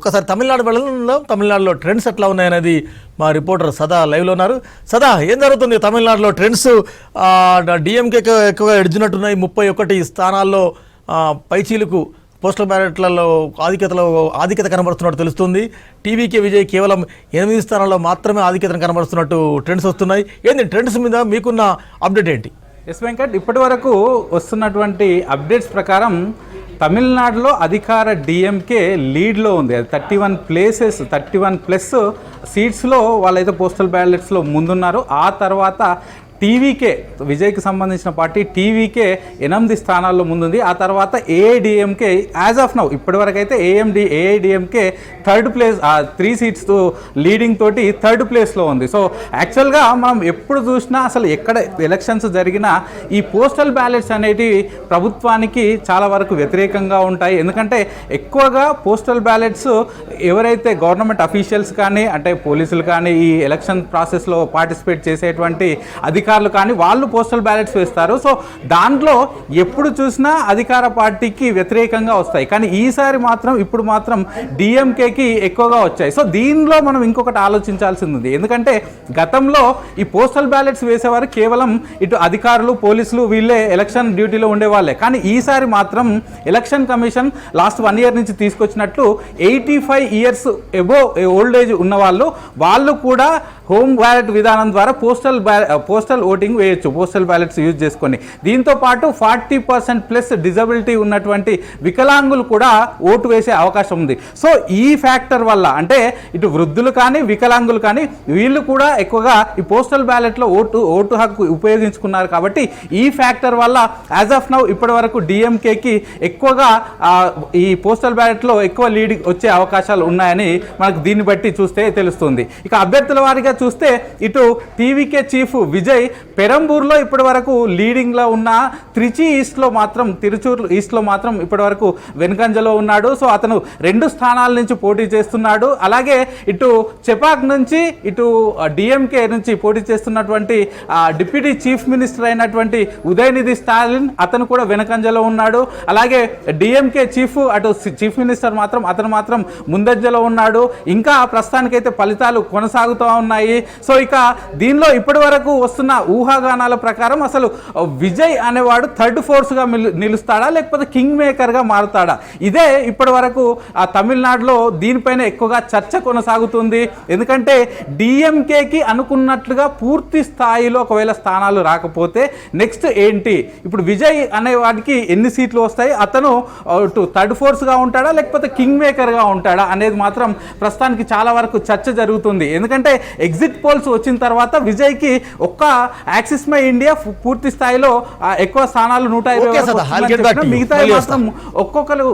ఒకసారి తమిళనాడు వెళ్ళడం, తమిళనాడులో ట్రెండ్స్ ఎట్లా ఉన్నాయనేది మా రిపోర్టర్ సదా లైవ్లో ఉన్నారు. సదా, ఏం జరుగుతుంది తమిళనాడులో? ట్రెండ్స్ డిఎంకే ఎక్కువగా ఎడ్జినట్టున్నాయి. 31 స్థానాల్లో పైచీలకు పోస్టల్ బ్యాలెట్లలో ఆధిక్యత కనబడుతున్నట్టు తెలుస్తుంది. టీవీకే విజయ్ కేవలం 8 స్థానాల్లో మాత్రమే ఆధిక్యతను కనబడుతున్నట్టు ట్రెండ్స్ వస్తున్నాయి. ఏంది ట్రెండ్స్ మీద మీకున్న అప్డేట్ ఏంటి? ఎస్ వెంకట్, ఇప్పటి వరకు వస్తున్నటువంటి అప్డేట్స్ ప్రకారం తమిళనాడులో అధికార డిఎంకే లీడ్లో ఉంది. అది 31+ సీట్స్లో వాళ్ళైతే పోస్టల్ బ్యాలెట్స్లో ముందున్నారు. ఆ తర్వాత టీవీకే, విజయ్కి సంబంధించిన పార్టీ టీవీకే 8 స్థానాల్లో ముందుంది. ఆ తర్వాత ఏఐడిఎంకే యాజ్ ఆఫ్ నౌ ఇప్పటివరకు అయితే AIADMK 3rd place, 3 seats leading తోటి 3rd ప్లేస్లో ఉంది. సో యాక్చువల్గా మనం ఎప్పుడు చూసినా అసలు ఎక్కడ ఎలక్షన్స్ జరిగినా ఈ పోస్టల్ బ్యాలెట్స్ అనేటివి ప్రభుత్వానికి చాలా వరకు వ్యతిరేకంగా ఉంటాయి. ఎందుకంటే ఎక్కువగా పోస్టల్ బ్యాలెట్స్ ఎవరైతే గవర్నమెంట్ అఫీషియల్స్ కానీ, అంటే పోలీసులు కానీ, ఈ ఎలక్షన్ ప్రాసెస్లో పార్టిసిపేట్ చేసేటువంటి అధికారులు కానీ వాళ్ళు పోస్టల్ బ్యాలెట్స్ వేస్తారు. సో దాంట్లో ఎప్పుడు చూసినా అధికార పార్టీకి వ్యతిరేకంగా వస్తాయి. కానీ ఈసారి మాత్రం ఇప్పుడు మాత్రం డిఎంకేకి ఎక్కువగా వచ్చాయి. సో దీనిలో మనం ఇంకొకటి ఆలోచించాల్సింది ఉంది. ఎందుకంటే గతంలో ఈ పోస్టల్ బ్యాలెట్స్ వేసేవారు కేవలం ఇటు అధికారులు, పోలీసులు వీళ్ళే ఎలక్షన్ డ్యూటీలో ఉండేవాళ్ళే. కానీ ఈసారి మాత్రం ఎలక్షన్ కమిషన్ లాస్ట్ 1 year నుంచి తీసుకొచ్చినట్లు 85 years ఎబో ఓల్డ్ ఏజ్ ఉన్న వాళ్ళు కూడా హోమ్ బ్యాలెట్ విధానం ద్వారా పోస్టల్ ఓటింగ్ వేయొచ్చు, పోస్టల్ బ్యాలెట్స్ యూజ్ చేసుకొని. దీంతో పాటు 40% డిజబిలిటీ ఉన్నటువంటి వికలాంగులు కూడా ఓటు వేసే అవకాశం ఉంది. సో ఈ ఫ్యాక్టర్ వల్ల, అంటే ఇటు వృద్ధులు కానీ వికలాంగులు కానీ వీళ్ళు కూడా ఎక్కువగా ఈ పోస్టల్ బ్యాలెట్లో ఓటు హక్కు ఉపయోగించుకున్నారు. కాబట్టి ఈ ఫ్యాక్టర్ వల్ల యాజ్ ఆఫ్ నౌ ఇప్పటి వరకు డిఎంకేకి ఎక్కువగా ఈ పోస్టల్ బ్యాలెట్లో ఎక్కువ లీడ్ వచ్చే అవకాశాలు ఉన్నాయని మనకు దీన్ని బట్టి చూస్తే తెలుస్తుంది. ఇక అభ్యర్థుల వారిగా చూస్తే ఇటు టీవీకే చీఫ్ విజయ్ పెరంబూర్లో ఇప్పటి వరకు లీడింగ్లో ఉన్న తిరుచూరు ఈస్ట్లో మాత్రం ఇప్పటి వరకు వెనుకంజలో ఉన్నాడు. సో అతను 2 స్థానాల నుంచి పోటీ చేస్తున్నాడు. అలాగే ఇటు చెపాక్ నుంచి, ఇటు డిఎంకే నుంచి పోటీ చేస్తున్నటువంటి డిప్యూటీ చీఫ్ మినిస్టర్ అయినటువంటి ఉదయనిధి స్టాలిన్ అతను కూడా వెనుకంజలో ఉన్నాడు. అలాగే డిఎంకే చీఫ్, అటు చీఫ్ మినిస్టర్ అతను మాత్రం ముందంజలో ఉన్నాడు. ఇంకా ప్రస్తుతానికైతే ఫలితాలు కొనసాగుతూ ఉన్నాయి. సో ఇక దీనిలో ఇప్పటి వరకు వస్తున్న ఊహాగానాల ప్రకారం అసలు విజయ్ అనేవాడు 3rd ఫోర్స్గా నిలుస్తాడా, లేకపోతే కింగ్ మేకర్గా మారుతాడా? ఇదే ఇప్పటి వరకు తమిళనాడులో దీనిపైన ఎక్కువగా చర్చ కొనసాగుతుంది. ఎందుకంటే డిఎంకేకి అనుకున్నట్లుగా పూర్తి స్థాయిలో ఒకవేళ స్థానాలు రాకపోతే నెక్స్ట్ ఏంటి? ఇప్పుడు విజయ్ అనేవాడికి ఎన్ని సీట్లు వస్తాయి? అతను 3rd ఫోర్స్గా ఉంటాడా, లేకపోతే కింగ్ మేకర్గా ఉంటాడా అనేది మాత్రం ప్రస్తుతానికి చాలా వరకు చర్చ జరుగుతుంది. ఎందుకంటే ఎగ్జిట్ పోల్స్ వచ్చిన తర్వాత విజయ్కి ఒక్క యాక్సిస్ మై ఇండియా పూర్తి స్థాయిలో ఎక్కువ స్థానాలు 120 మిగతా మాత్రం ఒక్కొక్కరు